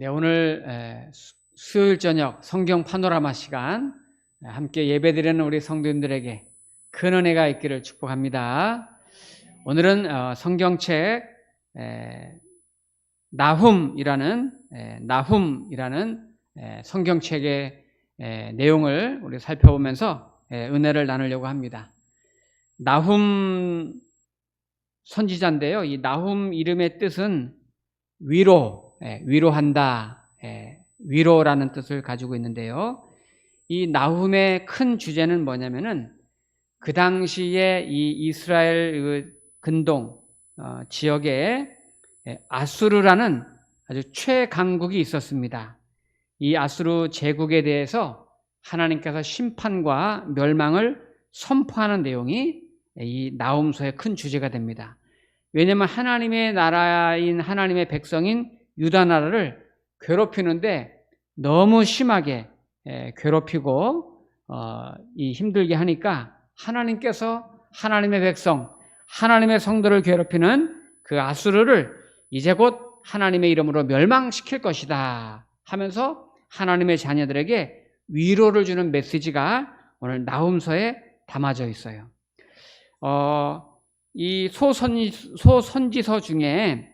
네, 오늘 수요일 저녁 성경 파노라마 시간 함께 예배드리는 우리 성도님들에게 큰 은혜가 있기를 축복합니다. 오늘은 성경책 나훔이라는 성경책의 내용을 우리 살펴보면서 은혜를 나누려고 합니다. 나훔 선지자인데요. 이 나훔 이름의 뜻은 위로한다, 위로라는 뜻을 가지고 있는데요. 이 나훔의 큰 주제는 뭐냐면은 그 당시에 이 이스라엘 근동 지역에 아수르라는 아주 최강국이 있었습니다. 이 아수르 제국에 대해서 하나님께서 심판과 멸망을 선포하는 내용이 이 나훔서의 큰 주제가 됩니다. 왜냐하면 하나님의 나라인 하나님의 백성인 유다 나라를 괴롭히는데 너무 심하게 괴롭히고 힘들게 하니까 하나님께서 하나님의 백성, 하나님의 성도를 괴롭히는 그 아수르를 이제 곧 하나님의 이름으로 멸망시킬 것이다 하면서 하나님의 자녀들에게 위로를 주는 메시지가 오늘 나훔서에 담아져 있어요. 이 소선지서 중에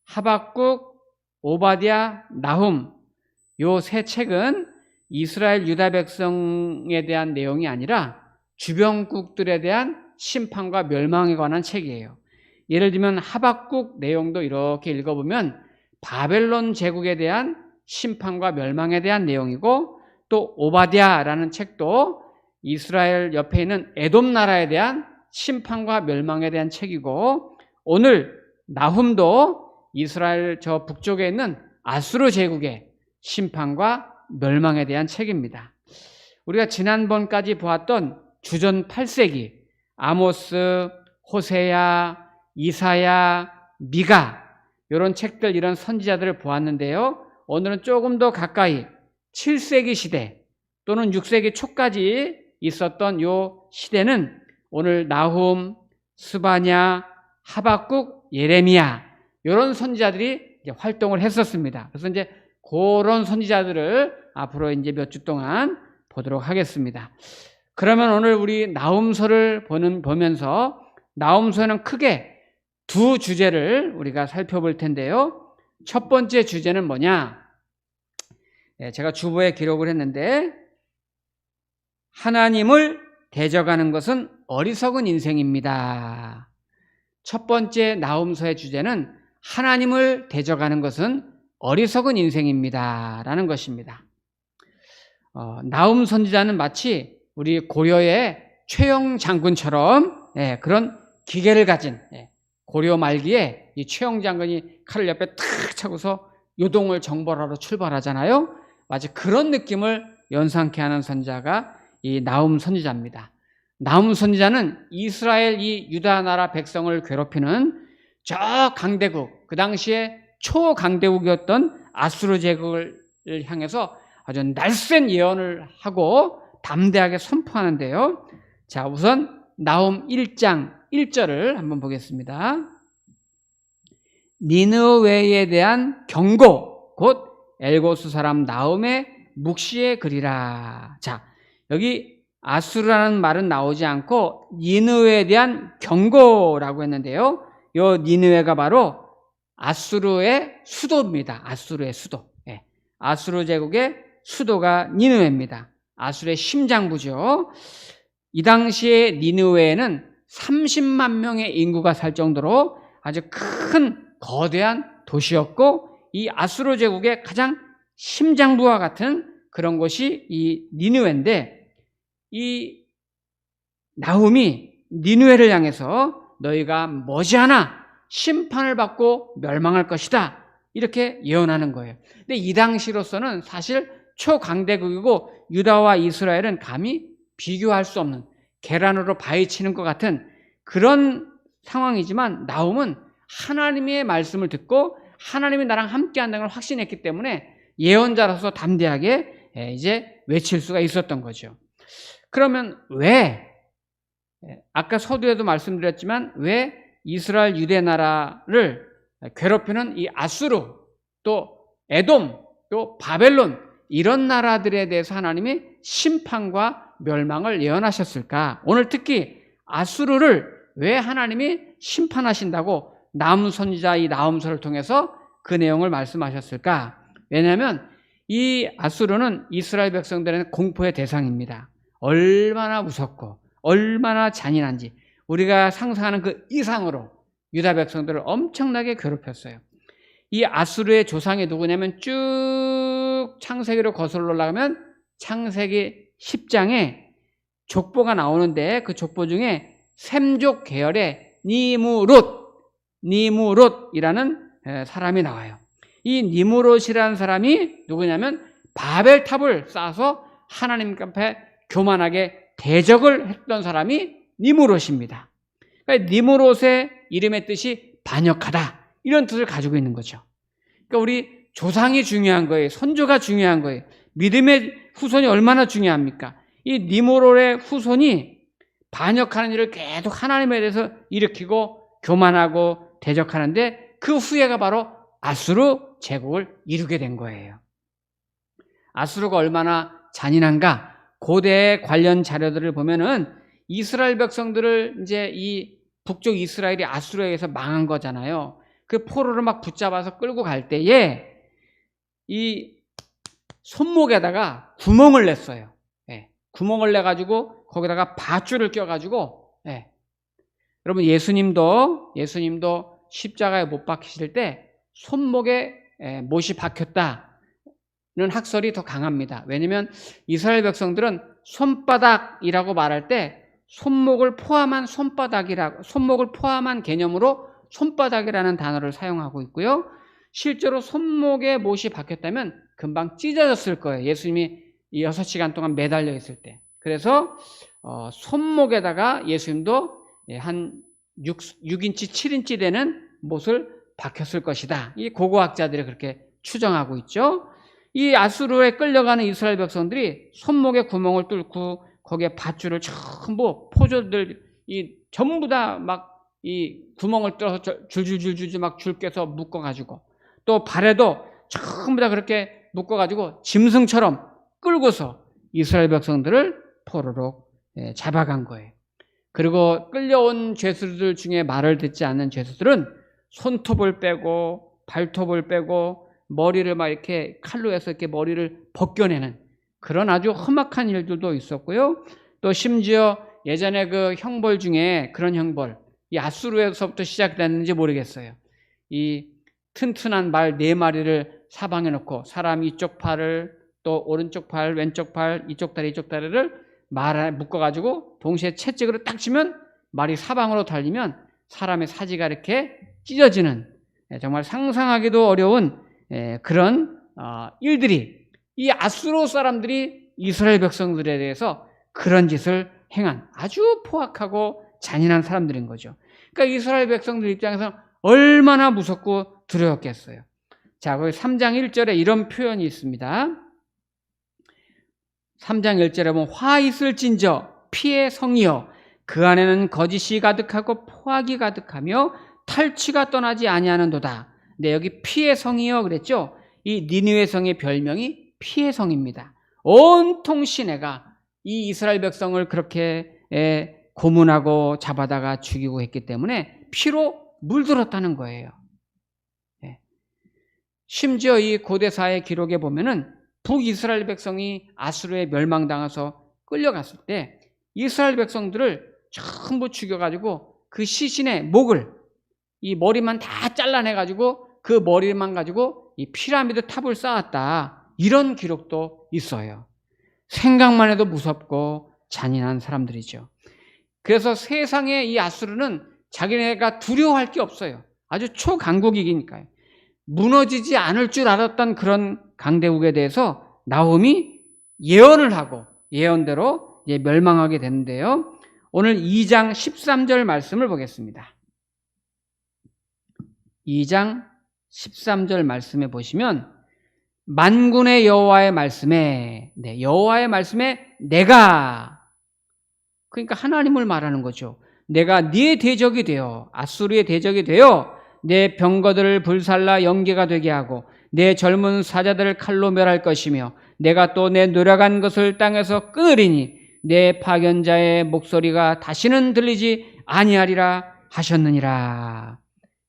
하박국, 오바댜, 나훔 요 세 책은 이스라엘 유다 백성에 대한 내용이 아니라 주변국들에 대한 심판과 멸망에 관한 책이에요. 예를 들면 하박국 내용도 이렇게 읽어보면 바벨론 제국에 대한 심판과 멸망에 대한 내용이고, 또 오바댜라는 책도 이스라엘 옆에 있는 에돔 나라에 대한 심판과 멸망에 대한 책이고, 오늘 나훔도 이스라엘 저 북쪽에 있는 아수르 제국의 심판과 멸망에 대한 책입니다. 우리가 지난번까지 보았던 주전 8세기 아모스, 호세야, 이사야, 미가 이런 책들, 이런 선지자들을 보았는데요. 오늘은 조금 더 가까이 7세기 시대 또는 6세기 초까지 있었던 요 시대는 오늘 나훔, 스바냐, 하박국, 예레미야 이런 선지자들이 이제 활동을 했었습니다. 그래서 이제 그런 선지자들을 앞으로 이제 몇 주 동안 보도록 하겠습니다. 그러면 오늘 우리 나훔서를 보면서 나훔서는 크게 두 주제를 우리가 살펴볼 텐데요. 첫 번째 주제는 뭐냐? 제가 주보에 기록을 했는데, 하나님을 대적하는 것은 어리석은 인생입니다. 첫 번째 나훔서의 주제는 하나님을 대적하는 것은 어리석은 인생입니다 라는 것입니다. 나훔 선지자는 마치 우리 고려의 최영 장군처럼 그런 기계를 가진, 고려 말기에 이 최영 장군이 칼을 옆에 탁 차고서 요동을 정벌하러 출발하잖아요. 마치 그런 느낌을 연상케 하는 선지자가 이 나훔 선지자입니다. 나훔 선지자는 이스라엘 이 유다 나라 백성을 괴롭히는 저 강대국, 그 당시에 초강대국이었던 아수르 제국을 향해서 아주 날쌘 예언을 하고 담대하게 선포하는데요. 자, 우선 나훔 1장 1절을 한번 보겠습니다. 니느웨에 대한 경고, 곧 엘고스 사람 나훔의 묵시의 글이라. 자, 여기 아수르라는 말은 나오지 않고 니느웨에 대한 경고라고 했는데요. 이 니느웨가 바로 아수르의 수도입니다. 아수르의 수도. 아수르 제국의 수도가 니느웨입니다. 아수르의 심장부죠. 이 당시에 니느웨에는 30만 명의 인구가 살 정도로 아주 큰 거대한 도시였고, 이 아수르 제국의 가장 심장부와 같은 그런 곳이 이 니느웨인데, 이 나훔이 니느웨를 향해서 너희가 머지않아 심판을 받고 멸망할 것이다 이렇게 예언하는 거예요. 근데 이 당시로서는 사실 초강대국이고 유다와 이스라엘은 감히 비교할 수 없는, 계란으로 바위치는 것 같은 그런 상황이지만, 나훔은 하나님의 말씀을 듣고 하나님이 나랑 함께 한다는 걸 확신했기 때문에 예언자로서 담대하게 이제 외칠 수가 있었던 거죠. 그러면 왜, 아까 서두에도 말씀드렸지만 왜 이스라엘 유대 나라를 괴롭히는 이 아수르, 또 에돔, 또 바벨론 이런 나라들에 대해서 하나님이 심판과 멸망을 예언하셨을까? 오늘 특히 아수르를 왜 하나님이 심판하신다고 나훔 선지자 이 나훔서를 통해서 그 내용을 말씀하셨을까? 왜냐하면 이 아수르는 이스라엘 백성들의 공포의 대상입니다. 얼마나 무섭고 얼마나 잔인한지 우리가 상상하는 그 이상으로 유다 백성들을 엄청나게 괴롭혔어요. 이 아수르의 조상이 누구냐면 쭉 창세기로 거슬러 올라가면 창세기 10장에 족보가 나오는데 그 족보 중에 셈족 계열의 니무롯이라는 사람이 나와요. 이 니무롯이라는 사람이 누구냐면 바벨탑을 쌓아서 하나님 앞에 교만하게 대적을 했던 사람이 니무롯입니다. 그러니까 니무롯의 이름의 뜻이 반역하다 이런 뜻을 가지고 있는 거죠. 그러니까 우리 조상이 중요한 거예요. 선조가 중요한 거예요. 믿음의 후손이 얼마나 중요합니까? 이 니무롯의 후손이 반역하는 일을 계속 하나님에 대해서 일으키고 교만하고 대적하는데 그 후예가 바로 아수르 제국을 이루게 된 거예요. 아수르가 얼마나 잔인한가? 고대 관련 자료들을 보면은 이스라엘 백성들을 이제 이 북쪽 이스라엘이 아수르에 의해서 망한 거잖아요. 그 포로를 막 붙잡아서 끌고 갈 때에 이 손목에다가 구멍을 냈어요. 예, 구멍을 내가지고 거기다가 밧줄을 껴가지고 여러분 예수님도 십자가에 못 박히실 때 손목에 못이 박혔다는 학설이 더 강합니다. 왜냐하면 이스라엘 백성들은 손바닥이라고 말할 때 손목을 포함한 손목을 포함한 개념으로 손바닥이라는 단어를 사용하고 있고요. 실제로 손목에 못이 박혔다면 금방 찢어졌을 거예요. 예수님이 6시간 동안 매달려 있을 때. 그래서 손목에다가 예수님도 한 6인치, 7인치 되는 못을 박혔을 것이다. 이 고고학자들이 그렇게 추정하고 있죠. 이 아수르에 끌려가는 이스라엘 백성들이 손목에 구멍을 뚫고 거기에 밧줄을 전부 포조들 전부 다 막 이 구멍을 뚫어서 줄줄줄줄 막 줄 껴서 묶어가지고 또 발에도 전부 다 그렇게 묶어가지고 짐승처럼 끌고서 이스라엘 백성들을 포로로 잡아간 거예요. 그리고 끌려온 죄수들 중에 말을 듣지 않는 죄수들은 손톱을 빼고 발톱을 빼고 머리를 막 이렇게 칼로 해서 이렇게 머리를 벗겨내는 그런 아주 험악한 일들도 있었고요. 또 심지어 예전에 그 형벌 중에 그런 형벌, 이 아수르에서부터 시작됐는지 모르겠어요. 이 튼튼한 말 4마리를 사방에 놓고 사람 이쪽 팔을 또 오른쪽 팔, 왼쪽 팔, 이쪽 다리, 이쪽 다리를 말에 묶어가지고 동시에 채찍으로 딱 치면 말이 사방으로 달리면 사람의 사지가 이렇게 찢어지는 정말 상상하기도 어려운 그런 일들이 이 아수르 사람들이 이스라엘 백성들에 대해서 그런 짓을 행한 아주 포악하고 잔인한 사람들인 거죠. 그러니까 이스라엘 백성들 입장에서 얼마나 무섭고 두려웠겠어요. 자, 거기 3장 1절에 이런 표현이 있습니다. 3장 1절에 보면 화 있을진저 피의 성이여 그 안에는 거짓이 가득하고 포악이 가득하며 탈취가 떠나지 아니하는도다. 네, 여기 피의 성이여 그랬죠. 이 니느웨 성의 별명이 피의 성입니다. 온통 시내가 이 이스라엘 백성을 그렇게 고문하고 잡아다가 죽이고 했기 때문에 피로 물들었다는 거예요. 심지어 이 고대사의 기록에 보면은 북이스라엘 백성이 아수르에 멸망당해서 끌려갔을 때 이스라엘 백성들을 전부 죽여가지고 그 시신의 목을 이 머리만 다 잘라내가지고 그 머리만 가지고 이 피라미드 탑을 쌓았다. 이런 기록도 있어요. 생각만 해도 무섭고 잔인한 사람들이죠. 그래서 세상에 이 아수르는 자기네가 두려워할 게 없어요. 아주 초강국이니까요. 무너지지 않을 줄 알았던 그런 강대국에 대해서 나훔이 예언을 하고 예언대로 멸망하게 되는데요. 오늘 2장 13절 말씀을 보겠습니다. 2장 13절 말씀에 보시면 만군의 여호와의 말씀에 여호와의 말씀에 내가 그러니까 하나님을 말하는 거죠. 내가 네 대적이 되어 아수르의 대적이 되어 내 병거들을 불살라 연계가 되게 하고 내 젊은 사자들을 칼로 멸할 것이며 내가 또 내 노력한 것을 땅에서 끊으리니 내 파견자의 목소리가 다시는 들리지 아니하리라 하셨느니라.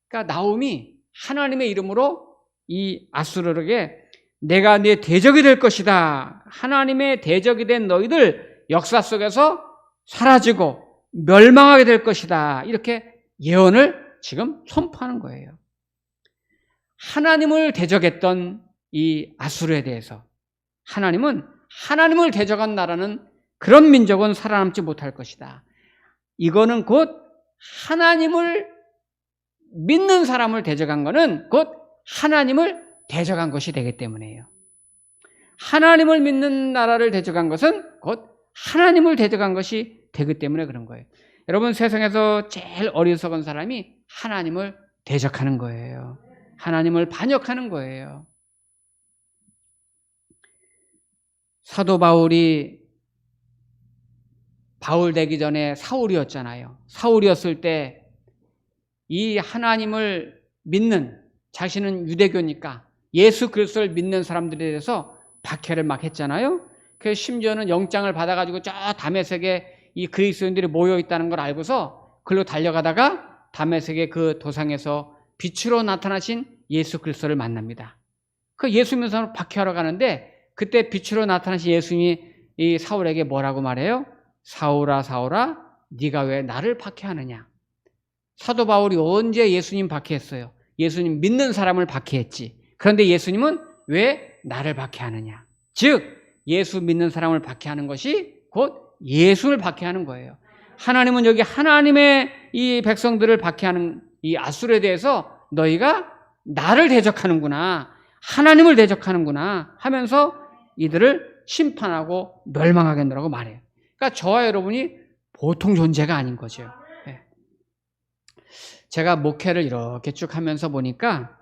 그러니까 나홈이 하나님의 이름으로 이 아수르에게 내가 네 대적이 될 것이다. 하나님의 대적이 된 너희들 역사 속에서 사라지고 멸망하게 될 것이다. 이렇게 예언을 지금 선포하는 거예요. 하나님을 대적했던 이 아수르에 대해서 하나님은 하나님을 대적한 나라는 그런 민족은 살아남지 못할 것이다. 이거는 곧 하나님을 믿는 사람을 대적한 것은 곧 하나님을 대적한 것이 되기 때문이에요. 하나님을 믿는 나라를 대적한 것은 곧 하나님을 대적한 것이 되기 때문에 그런 거예요. 여러분, 세상에서 제일 어리석은 사람이 하나님을 대적하는 거예요. 하나님을 반역하는 거예요. 사도 바울이 바울 되기 전에 사울이었잖아요. 사울이었을 때 이 하나님을 믿는, 자신은 유대교니까 예수 그리스도를 믿는 사람들에 대해서 박해를 막 했잖아요. 그래서 심지어는 영장을 받아가지고 저 다메섹에 이 그리스도인들이 모여 있다는 걸 알고서 글로 달려가다가 다메섹의 그 도상에서 빛으로 나타나신 예수 그리스도를 만납니다. 그 예수 믿는 사람을 박해하러 가는데 그때 빛으로 나타나신 예수님이 이 사울에게 뭐라고 말해요? 사울아 사울아 네가 왜 나를 박해하느냐. 사도 바울이 언제 예수님 박해했어요? 예수님 믿는 사람을 박해했지. 그런데 예수님은 왜 나를 박해하느냐. 즉 예수 믿는 사람을 박해하는 것이 곧 예수를 박해하는 거예요. 하나님은 여기 하나님의 이 백성들을 박해하는 이 아수르에 대해서 너희가 나를 대적하는구나, 하나님을 대적하는구나 하면서 이들을 심판하고 멸망하겠노라고 말해요. 그러니까 저와 여러분이 보통 존재가 아닌 거죠. 제가 목회를 이렇게 쭉 하면서 보니까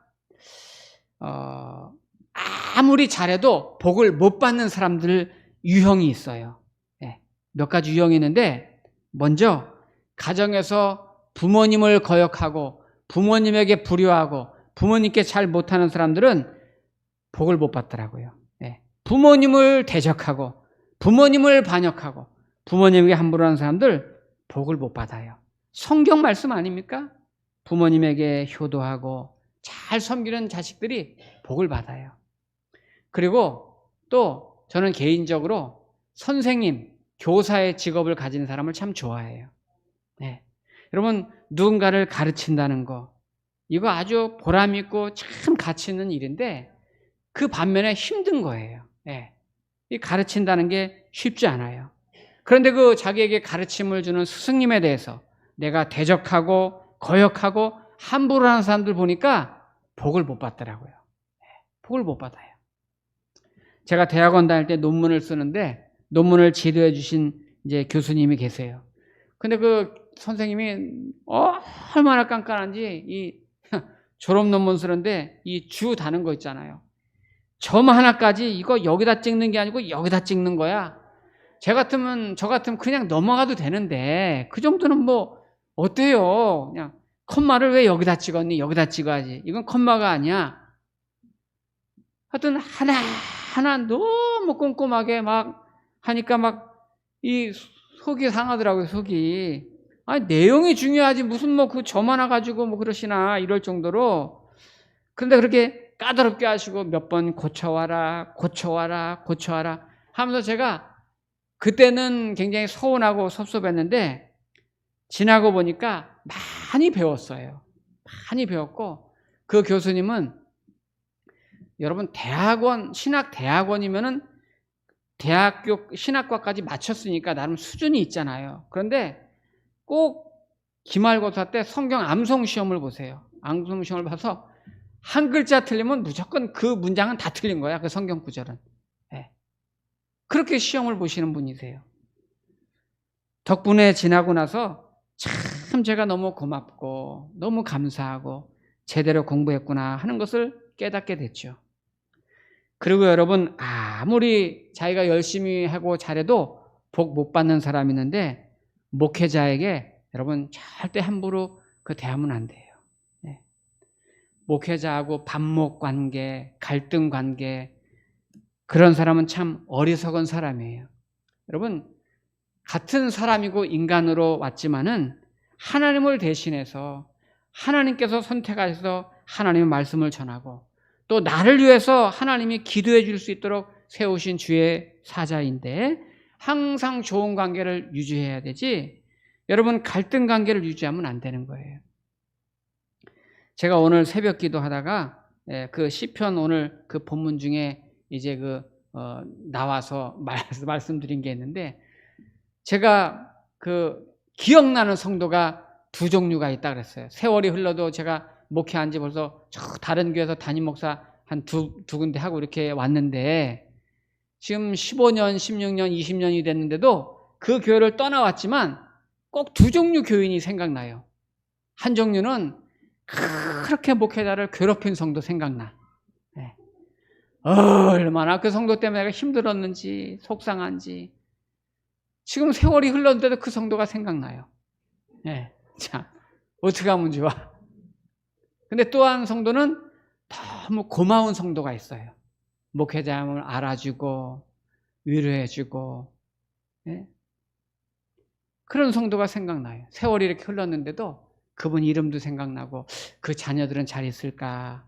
아무리 잘해도 복을 못 받는 사람들 유형이 있어요. 몇 가지 유형이 있는데, 먼저 가정에서 부모님을 거역하고 부모님에게 불효하고 부모님께 잘 못하는 사람들은 복을 못 받더라고요. 부모님을 대적하고 부모님을 반역하고 부모님에게 함부로 하는 사람들 복을 못 받아요. 성경 말씀 아닙니까? 부모님에게 효도하고 잘 섬기는 자식들이 복을 받아요. 그리고 또 저는 개인적으로 선생님, 교사의 직업을 가진 사람을 참 좋아해요. 여러분, 누군가를 가르친다는 거, 이거 아주 보람 있고 참 가치 있는 일인데 그 반면에 힘든 거예요. 이 가르친다는 게 쉽지 않아요. 그런데 그 자기에게 가르침을 주는 스승님에 대해서 내가 대적하고 거역하고 함부로 하는 사람들 보니까 복을 못 받더라고요. 복을 못 받아요. 제가 대학원 다닐 때 논문을 쓰는데 논문을 지도해 주신 이제 교수님이 계세요. 근데 그 선생님이 얼마나 깐깐한지 이 졸업 논문 쓰는데 이 주 다는 거 있잖아요. 점 하나까지 이거 여기다 찍는 게 아니고 여기다 찍는 거야. 저 같으면 그냥 넘어가도 되는데 그 정도는 뭐 어때요? 그냥 컴마를 왜 여기다 찍었니? 여기다 찍어야지. 이건 컴마가 아니야. 하여튼 하나하나 너무 꼼꼼하게 막 하니까 막 이 속이 상하더라고요, 속이. 아니, 내용이 중요하지 무슨 뭐 그 점 하나 가지고 뭐 그러시나 이럴 정도로. 그런데 그렇게 까다롭게 하시고 몇 번 고쳐와라 하면서 제가 그때는 굉장히 서운하고 섭섭했는데 지나고 보니까 많이 배웠어요. 많이 배웠고 그 교수님은 여러분 신학대학원이면은 대학교 신학과까지 마쳤으니까 나름 수준이 있잖아요. 그런데 꼭 기말고사 때 성경 암송 시험을 보세요. 암송 시험을 봐서 한 글자 틀리면 무조건 그 문장은 다 틀린 거야. 그 성경 구절은. 그렇게 시험을 보시는 분이세요. 덕분에 지나고 나서 참 제가 너무 고맙고 너무 감사하고 제대로 공부했구나 하는 것을 깨닫게 됐죠. 그리고 여러분, 아무리 자기가 열심히 하고 잘해도 복 못 받는 사람이 있는데 목회자에게 여러분 절대 함부로 그 대하면 안 돼요. 목회자하고 반목 관계, 갈등 관계, 그런 사람은 참 어리석은 사람이에요. 여러분, 같은 사람이고 인간으로 왔지만은 하나님을 대신해서 하나님께서 선택하셔서 하나님의 말씀을 전하고 또 나를 위해서 하나님이 기도해 줄 수 있도록 세우신 주의 사자인데 항상 좋은 관계를 유지해야 되지, 여러분 갈등 관계를 유지하면 안 되는 거예요. 제가 오늘 새벽 기도하다가 그 시편 오늘 그 본문 중에 이제 나와서 말씀드린 게 있는데, 제가 기억나는 성도가 두 종류가 있다 그랬어요. 세월이 흘러도 제가 목회한 지 벌써 다른 교회에서 담임 목사 한 두 군데 하고 이렇게 왔는데 지금 15년, 16년, 20년이 됐는데도 그 교회를 떠나왔지만 꼭 두 종류 교인이 생각나요. 한 종류는 그렇게 목회자를 괴롭힌 성도 생각나. 얼마나 그 성도 때문에 내가 힘들었는지 속상한지 지금 세월이 흘렀는데도 그 성도가 생각나요. 자, 어떻게 하면 좋아? 근데 또 한 성도는 너무 고마운 성도가 있어요. 목회자를 알아주고 위로해주고 그런 성도가 생각나요. 세월이 이렇게 흘렀는데도 그분 이름도 생각나고 그 자녀들은 잘 있을까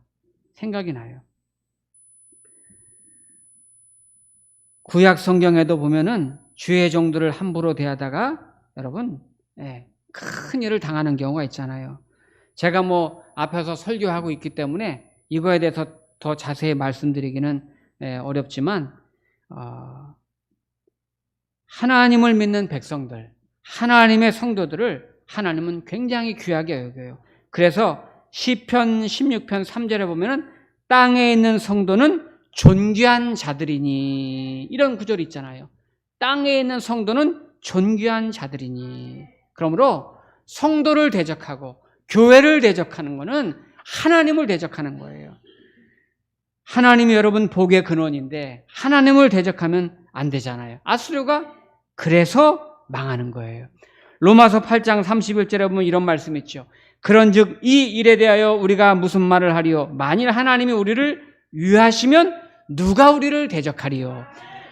생각이 나요. 구약 성경에도 보면은 주의 종들을 함부로 대하다가 여러분 큰 일을 당하는 경우가 있잖아요. 제가 앞에서 설교하고 있기 때문에 이거에 대해서 더 자세히 말씀드리기는 어렵지만 하나님을 믿는 백성들, 하나님의 성도들을 하나님은 굉장히 귀하게 여겨요. 그래서 시편 16편 3절에 보면은 땅에 있는 성도는 존귀한 자들이니, 이런 구절이 있잖아요. 땅에 있는 성도는 존귀한 자들이니. 그러므로 성도를 대적하고 교회를 대적하는 것은 하나님을 대적하는 거예요. 하나님이 여러분 복의 근원인데 하나님을 대적하면 안 되잖아요. 아수르가 그래서 망하는 거예요. 로마서 8장 31절에 보면 이런 말씀이 있죠. 그런즉 이 일에 대하여 우리가 무슨 말을 하리요? 만일 하나님이 우리를 위하시면 누가 우리를 대적하리요?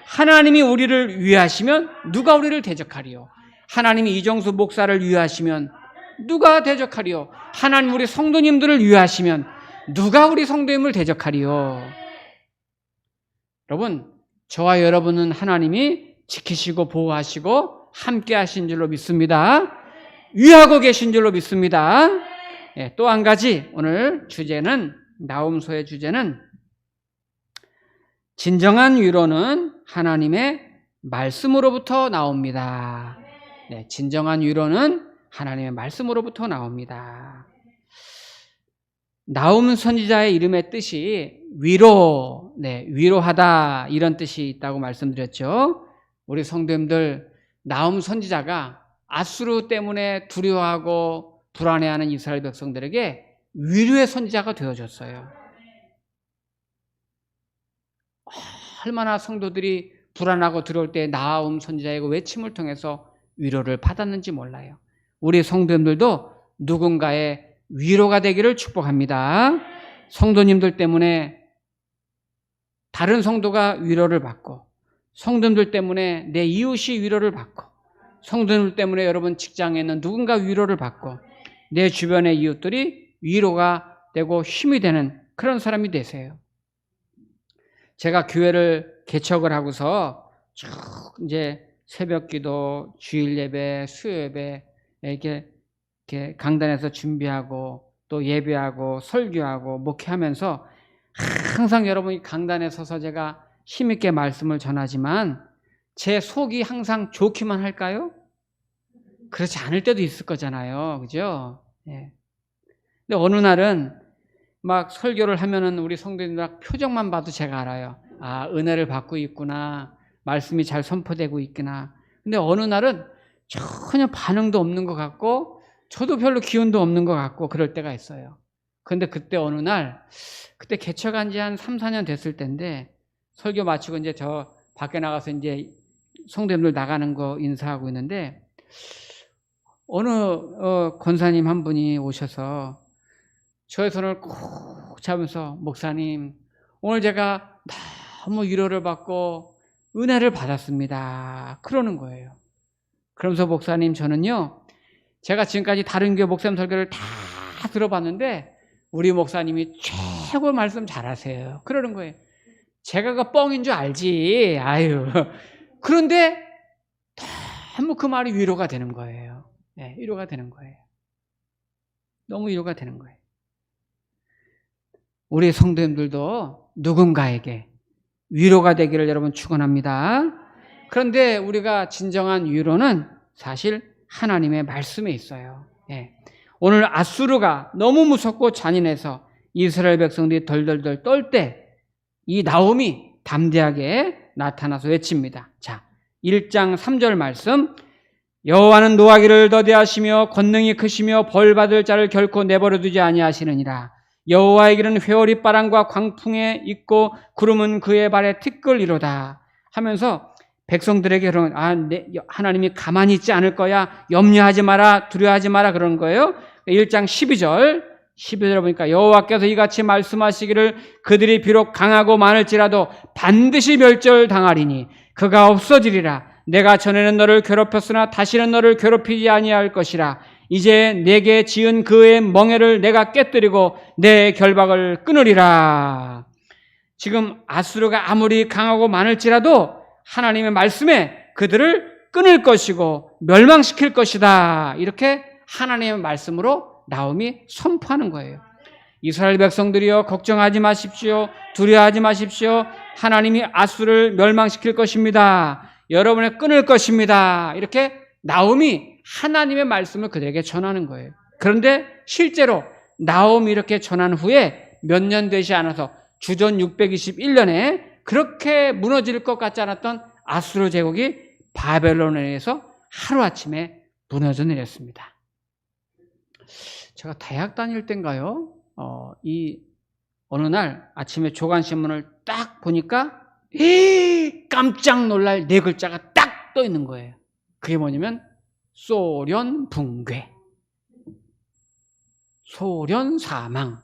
하나님이 우리를 위하시면 누가 우리를 대적하리요? 하나님이 이정수 목사를 위하시면 누가 대적하리요? 하나님 우리 성도님들을 위하시면 누가 우리 성도님을 대적하리요? 여러분, 저와 여러분은 하나님이 지키시고 보호하시고 함께 하신 줄로 믿습니다. 위하고 계신 줄로 믿습니다. 또 한 가지 오늘 주제는, 나훔서의 주제는 진정한 위로는 하나님의 말씀으로부터 나옵니다. 진정한 위로는 하나님의 말씀으로부터 나옵니다. 나훔 선지자의 이름의 뜻이 위로하다 이런 뜻이 있다고 말씀드렸죠. 우리 성도님들, 나훔 선지자가 아수르 때문에 두려워하고 불안해하는 이스라엘 백성들에게 위로의 선지자가 되어줬어요. 얼마나 성도들이 불안하고 두려울 때 나훔 선지자의 외침을 통해서 위로를 받았는지 몰라요. 우리 성도님들도 누군가의 위로가 되기를 축복합니다. 성도님들 때문에 다른 성도가 위로를 받고, 성도님들 때문에 내 이웃이 위로를 받고, 성도님들 때문에 여러분 직장에 있는 누군가 위로를 받고, 내 주변의 이웃들이 위로가 되고 힘이 되는 그런 사람이 되세요. 제가 교회를 개척을 하고서 쭉 이제 새벽 기도, 주일 예배, 수요 예배 이렇게 강단에서 준비하고 또 예배하고 설교하고 목회하면서 항상 여러분이 강단에 서서 제가 힘있게 말씀을 전하지만 제 속이 항상 좋기만 할까요? 그렇지 않을 때도 있을 거잖아요. 그죠? 근데 어느 날은 막 설교를 하면은 우리 성도님들 표정만 봐도 제가 알아요. 아, 은혜를 받고 있구나. 말씀이 잘 선포되고 있구나. 근데 어느 날은 전혀 반응도 없는 것 같고 저도 별로 기운도 없는 것 같고 그럴 때가 있어요. 그런데 그때 어느 날, 그때 개척한 지 한 3, 4년 됐을 때인데 설교 마치고 이제 저 밖에 나가서 이제 성도님들 나가는 거 인사하고 있는데 어느 권사님 한 분이 오셔서 저의 손을 꼭 잡으면서 목사님, 오늘 제가 너무 위로를 받고 은혜를 받았습니다. 그러는 거예요. 그러면서 목사님, 저는요, 제가 지금까지 다른 교회 목사님 설교를 다 들어봤는데 우리 목사님이 최고 말씀 잘하세요. 그러는 거예요. 제가 그 뻥인 줄 알지. 아유. 그런데 너무 그 말이 위로가 되는 거예요. 네, 위로가 되는 거예요. 너무 위로가 되는 거예요. 우리 성도님들도 누군가에게 위로가 되기를 여러분 축원합니다. 그런데 우리가 진정한 위로는 사실 하나님의 말씀에 있어요. 예. 오늘 아수르가 너무 무섭고 잔인해서 이스라엘 백성들이 덜덜덜 떨 때 이 나홈이 담대하게 나타나서 외칩니다. 자, 1장 3절 말씀. 여호와는 노하기를 더디하시며 권능이 크시며 벌받을 자를 결코 내버려 두지 아니하시느니라. 여호와의 길은 회오리 바람과 광풍에 있고 구름은 그의 발에 티끌이로다 하면서 백성들에게 하나님이 가만히 있지 않을 거야, 염려하지 마라, 두려워하지 마라, 그런 거예요. 1장 12절에 보니까 여호와께서 이같이 말씀하시기를 그들이 비록 강하고 많을지라도 반드시 멸절당하리니 그가 없어지리라. 내가 전에는 너를 괴롭혔으나 다시는 너를 괴롭히지 아니할 것이라. 이제 내게 지은 그의 멍에를 내가 깨뜨리고 내 결박을 끊으리라. 지금 아수르가 아무리 강하고 많을지라도 하나님의 말씀에 그들을 끊을 것이고 멸망시킬 것이다. 이렇게 하나님의 말씀으로 나홈이 선포하는 거예요. 이스라엘 백성들이여 걱정하지 마십시오. 두려워하지 마십시오. 하나님이 아수르를 멸망시킬 것입니다. 여러분을 끊을 것입니다. 이렇게 나홈이 하나님의 말씀을 그들에게 전하는 거예요. 그런데 실제로 나홈이 이렇게 전한 후에 몇 년 되지 않아서 주전 621년에 그렇게 무너질 것 같지 않았던 아수르 제국이 바벨론에 의해서 하루아침에 무너져 내렸습니다. 제가 대학 다닐 때인가요? 어느 날 아침에 조간신문을 딱 보니까 깜짝 놀랄 네 글자가 딱 떠 있는 거예요. 그게 뭐냐면 소련 붕괴, 소련 사망.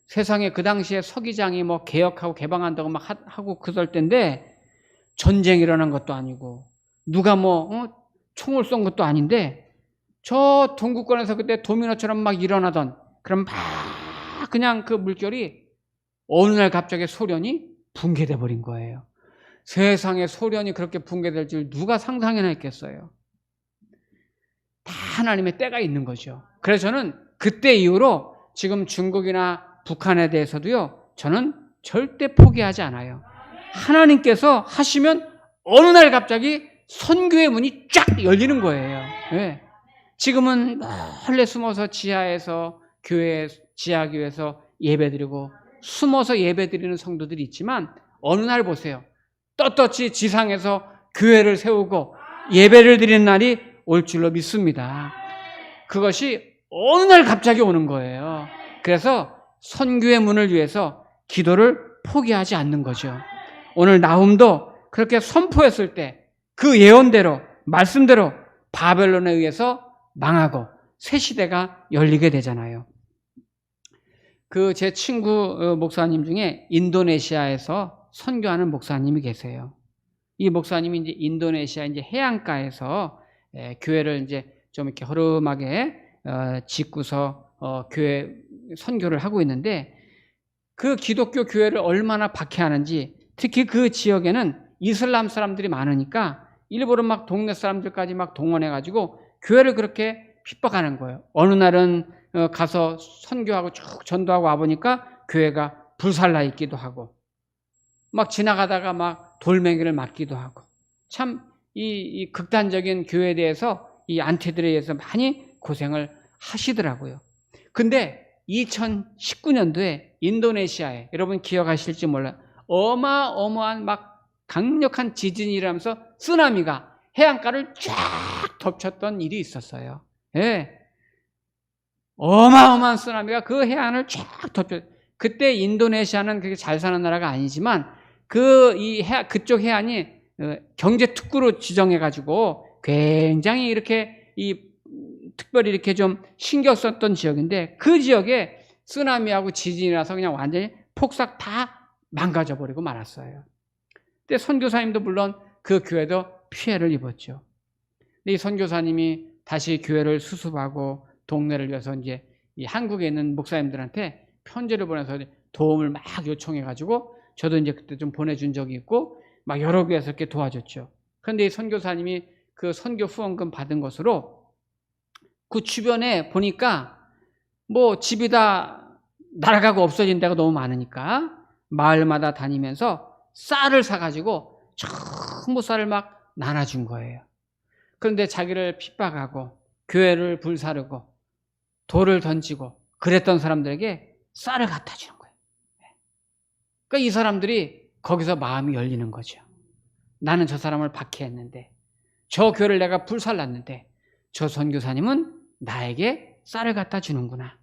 세상에 그 당시에 서기장이 뭐 개혁하고 개방한다고 막 하고 그럴 때인데 전쟁이 일어난 것도 아니고 누가 총을 쏜 것도 아닌데 저 동구권에서 그때 도미노처럼 막 일어나던 그런 막 그냥 그 물결이 어느 날 갑자기 소련이 붕괴돼 버린 거예요. 세상에 소련이 그렇게 붕괴될 줄 누가 상상이나 했겠어요. 다 하나님의 때가 있는 거죠. 그래서 저는 그때 이후로 지금 중국이나 북한에 대해서도요, 저는 절대 포기하지 않아요. 하나님께서 하시면 어느 날 갑자기 선교의 문이 쫙 열리는 거예요. 네. 지금은 몰래 숨어서 지하에서 지하교회에서 예배드리고 숨어서 예배드리는 성도들이 있지만 어느 날 보세요. 떳떳이 지상에서 교회를 세우고 예배를 드리는 날이 올 줄로 믿습니다. 그것이 어느 날 갑자기 오는 거예요. 그래서 선교의 문을 위해서 기도를 포기하지 않는 거죠. 오늘 나홈도 그렇게 선포했을 때 그 예언대로 말씀대로 바벨론에 의해서 망하고 새 시대가 열리게 되잖아요. 제 친구 목사님 중에 인도네시아에서 선교하는 목사님이 계세요. 이 목사님이 이제 인도네시아 이제 해안가에서 교회를 이제 좀 이렇게 허름하게 짓고서 교회 선교를 하고 있는데 그 기독교 교회를 얼마나 박해하는지, 특히 그 지역에는 이슬람 사람들이 많으니까 일부러 막 동네 사람들까지 막 동원해가지고 교회를 그렇게 핍박하는 거예요. 어느 날은 가서 선교하고 쭉 전도하고 와보니까 교회가 불살라 있기도 하고 막 지나가다가 막 돌멩이를 맞기도 하고 참 이 극단적인 교회에 대해서 이 안티들에 의해서 많이 고생을 하시더라고요. 근데 2019년도에 인도네시아에 여러분 기억하실지 몰라요. 어마어마한 막 강력한 지진이 일어나면서 쓰나미가 해안가를 쫙 덮쳤던 일이 있었어요. 예. 어마어마한 쓰나미가 그 해안을 쫙 덮쳤. 그때 인도네시아는 그렇게 잘 사는 나라가 아니지만 그쪽 해안이 경제 특구로 지정해가지고 굉장히 이렇게 특별히 이렇게 좀 신경 썼던 지역인데 그 지역에 쓰나미하고 지진이 나서 그냥 완전히 폭삭 다 망가져버리고 말았어요. 근데 선교사님도 물론 그 교회도 피해를 입었죠. 근데 이 선교사님이 다시 교회를 수습하고 동네를 위해서 이제 이 한국에 있는 목사님들한테 편지를 보내서 도움을 막 요청해가지고 저도 이제 그때 좀 보내준 적이 있고 막 여러 교회에서 이렇게 도와줬죠. 그런데 이 선교사님이 그 선교 후원금 받은 것으로 그 주변에 보니까 뭐 집이 다 날아가고 없어진 데가 너무 많으니까 마을마다 다니면서 쌀을 사가지고 전부 쌀을 막 나눠준 거예요. 그런데 자기를 핍박하고 교회를 불사르고 돌을 던지고 그랬던 사람들에게 쌀을 갖다 주는 거예요. 그러니까 이 사람들이 거기서 마음이 열리는 거죠. 나는 저 사람을 박해했는데, 저 교회를 내가 불살랐는데 저 선교사님은 나에게 쌀을 갖다 주는구나.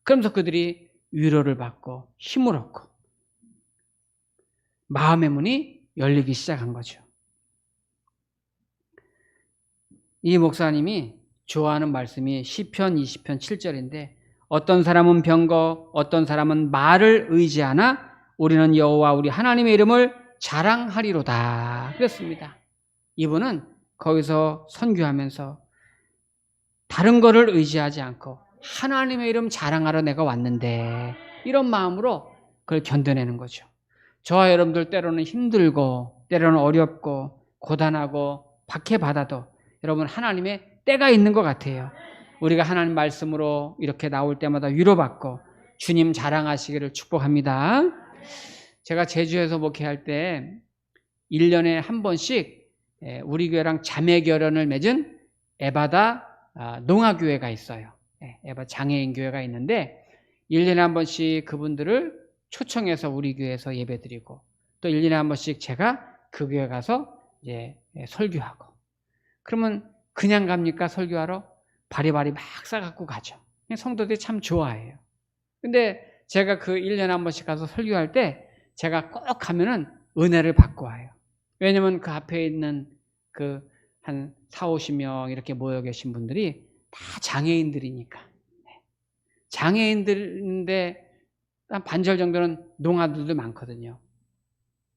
그러면서 그들이 위로를 받고 힘을 얻고 마음의 문이 열리기 시작한 거죠. 이 목사님이 좋아하는 말씀이 시편 20편 7절인데 어떤 사람은 병거, 어떤 사람은 말을 의지하나 우리는 여호와 우리 하나님의 이름을 자랑하리로다 그랬습니다. 이분은 거기서 선교하면서 다른 거를 의지하지 않고 하나님의 이름 자랑하러 내가 왔는데 이런 마음으로 그걸 견뎌내는 거죠. 저와 여러분들 때로는 힘들고 때로는 어렵고 고단하고 박해받아도 여러분 하나님의 때가 있는 것 같아요. 우리가 하나님 말씀으로 이렇게 나올 때마다 위로받고 주님 자랑하시기를 축복합니다. 제가 제주에서 목회할 때 1년에 한 번씩 우리 교회랑 자매결연을 맺은 에바다 농아교회가 있어요. 에바 장애인 교회가 있는데 1년에 한 번씩 그분들을 초청해서 우리 교회에서 예배드리고 또 1년에 한 번씩 제가 그 교회 가서 이제 설교하고 그러면 그냥 갑니까? 설교하러? 바리바리 막 싸갖고 가죠. 성도들이 참 좋아해요. 근데 제가 그 1년에 한 번씩 가서 설교할 때 제가 꼭 가면은 은혜를 받고 와요. 왜냐면 그 앞에 있는 그 한 40-50명 이렇게 모여 계신 분들이 다 장애인들이니까. 장애인들인데 한 반절 정도는 농아들도 많거든요.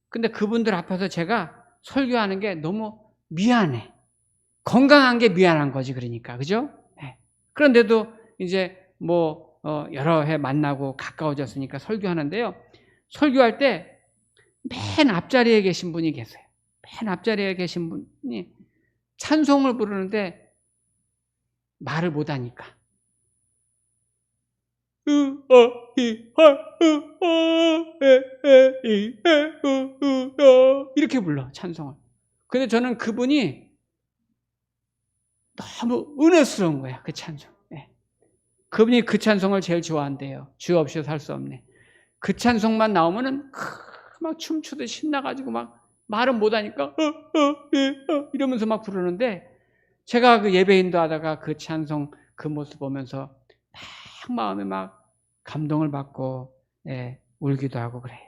근데 그분들 앞에서 제가 설교하는 게 너무 미안해. 건강한 게 미안한 거지, 그러니까. 그죠? 네. 그런데도 이제 뭐, 여러 해 만나고 가까워졌으니까 설교하는데요. 설교할 때 맨 앞자리에 계신 분이 계세요. 맨 앞자리에 계신 분이 찬송을 부르는데 말을 못하니까. 이렇게 불러, 찬송을. 근데 저는 그분이 너무 은혜스러운 거야, 그 찬송. 네. 그분이 그 찬송을 제일 좋아한대요. 주 없이 살 수 없네. 그 찬송만 나오면은 막 춤추듯 신나가지고 막 말은 못하니까 이러면서 막 부르는데 제가 그 예배인도 하다가 그 찬송 그 모습 보면서 막 마음에 막 감동을 받고 울기도 하고 그래요.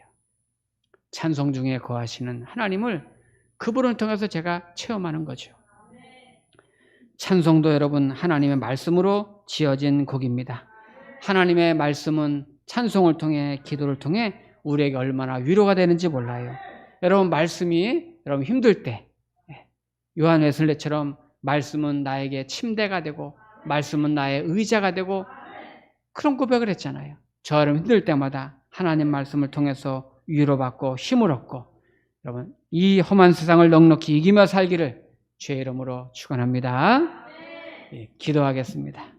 찬송 중에 거하시는 하나님을 그분을 통해서 제가 체험하는 거죠. 찬송도 여러분 하나님의 말씀으로 지어진 곡입니다. 하나님의 말씀은 찬송을 통해 기도를 통해 우리에게 얼마나 위로가 되는지 몰라요. 여러분 말씀이 여러분 힘들 때 요한 웨슬레처럼 말씀은 나에게 침대가 되고 말씀은 나의 의자가 되고 그런 고백을 했잖아요. 저 여러분 힘들 때마다 하나님 말씀을 통해서 위로받고 힘을 얻고 여러분 이 험한 세상을 넉넉히 이기며 살기를 주의 이름으로 축원합니다. 기도하겠습니다.